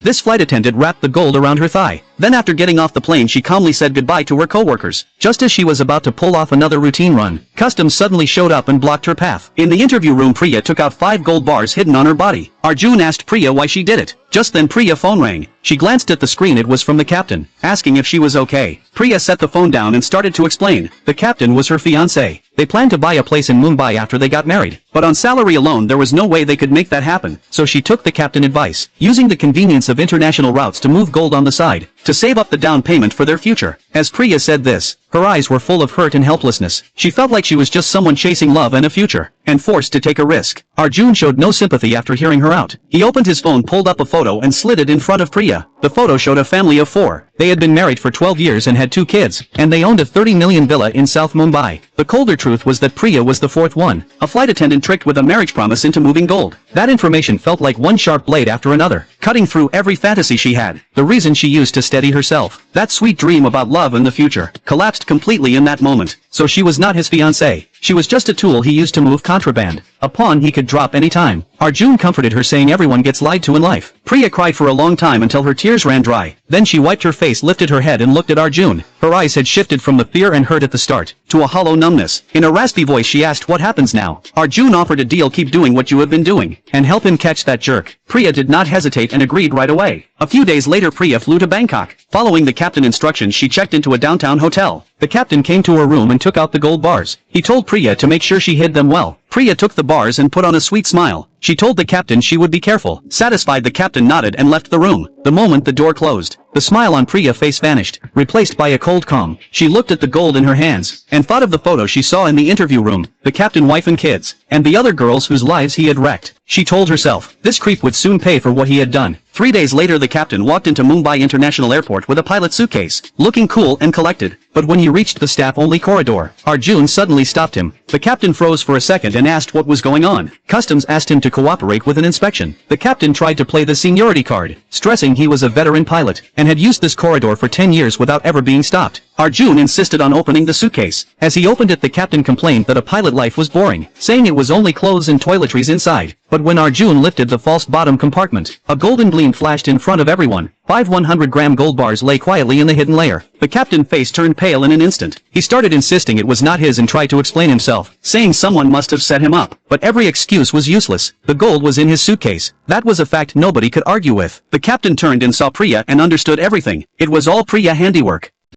This flight attendant wrapped the gold around her thigh. Then after getting off the plane she calmly said goodbye to her co-workers. Just as she was about to pull off another routine run, Customs suddenly showed up and blocked her path. In the interview room Priya took out 5 gold bars hidden on her body. Arjun asked Priya why she did it. Just then Priya's phone rang. She glanced at the screen. It was from the captain, asking if she was okay. Priya set the phone down and started to explain. The captain was her fiancé. They planned to buy a place in Mumbai after they got married. But on salary alone there was no way they could make that happen. So she took the captain advice, using the convenience of international routes to move gold on the side, to save up the down payment for their future. As Priya said this, her eyes were full of hurt and helplessness. She felt like she was just someone chasing love and a future, and forced to take a risk. Arjun showed no sympathy after hearing her out. He opened his phone, pulled up a photo and slid it in front of Priya. The photo showed a family of 4. They had been married for 12 years and had 2 kids, and they owned a 30 million villa in South Mumbai. The colder truth was that Priya was the 4th one, a flight attendant tricked with a marriage promise into moving gold. That information felt like one sharp blade after another, cutting through every fantasy she had. The reason she used to steady herself, that sweet dream about love and the future, collapsed completely in that moment. So she was not his fiancée. She was just a tool he used to move contraband, a pawn he could drop any time. Arjun comforted her, saying everyone gets lied to in life. Priya cried for a long time until her tears ran dry. Then she wiped her face, lifted her head and looked at Arjun. Her eyes had shifted from the fear and hurt at the start, to a hollow numbness. In a raspy voice she asked, "What happens now?" Arjun offered a deal: keep doing what you have been doing, and help him catch that jerk. Priya did not hesitate and agreed right away. A few days later Priya flew to Bangkok. Following the captain instructions she checked into a downtown hotel. The captain came to her room and took out the gold bars. He told Priya to make sure she hid them well. Priya took the bars and put on a sweet smile. She told the captain she would be careful. Satisfied, the captain nodded and left the room. The moment the door closed, the smile on Priya's face vanished, replaced by a cold calm. She looked at the gold in her hands, and thought of the photo she saw in the interview room, the captain, wife and kids, and the other girls whose lives he had wrecked. She told herself, this creep would soon pay for what he had done. 3 days later the captain walked into Mumbai International Airport with a pilot suitcase, looking cool and collected. But when he reached the staff-only corridor, Arjun suddenly stopped him. The captain froze for a second and asked what was going on. Customs asked him to cooperate with an inspection. The captain tried to play the seniority card, stressing he was a veteran pilot, and had used this corridor for 10 years without ever being stopped. Arjun insisted on opening the suitcase. As he opened it, the captain complained that a pilot life was boring, saying it was only clothes and toiletries inside. But when Arjun lifted the false bottom compartment, a golden gleam flashed in front of everyone. 5 100-gram gold bars lay quietly in the hidden layer. The captain's face turned pale in an instant. He started insisting it was not his and tried to explain himself, saying someone must have set him up. But every excuse was useless. The gold was in his suitcase. That was a fact nobody could argue with. The captain turned and saw Priya and understood everything. It was all Priya's handiwork.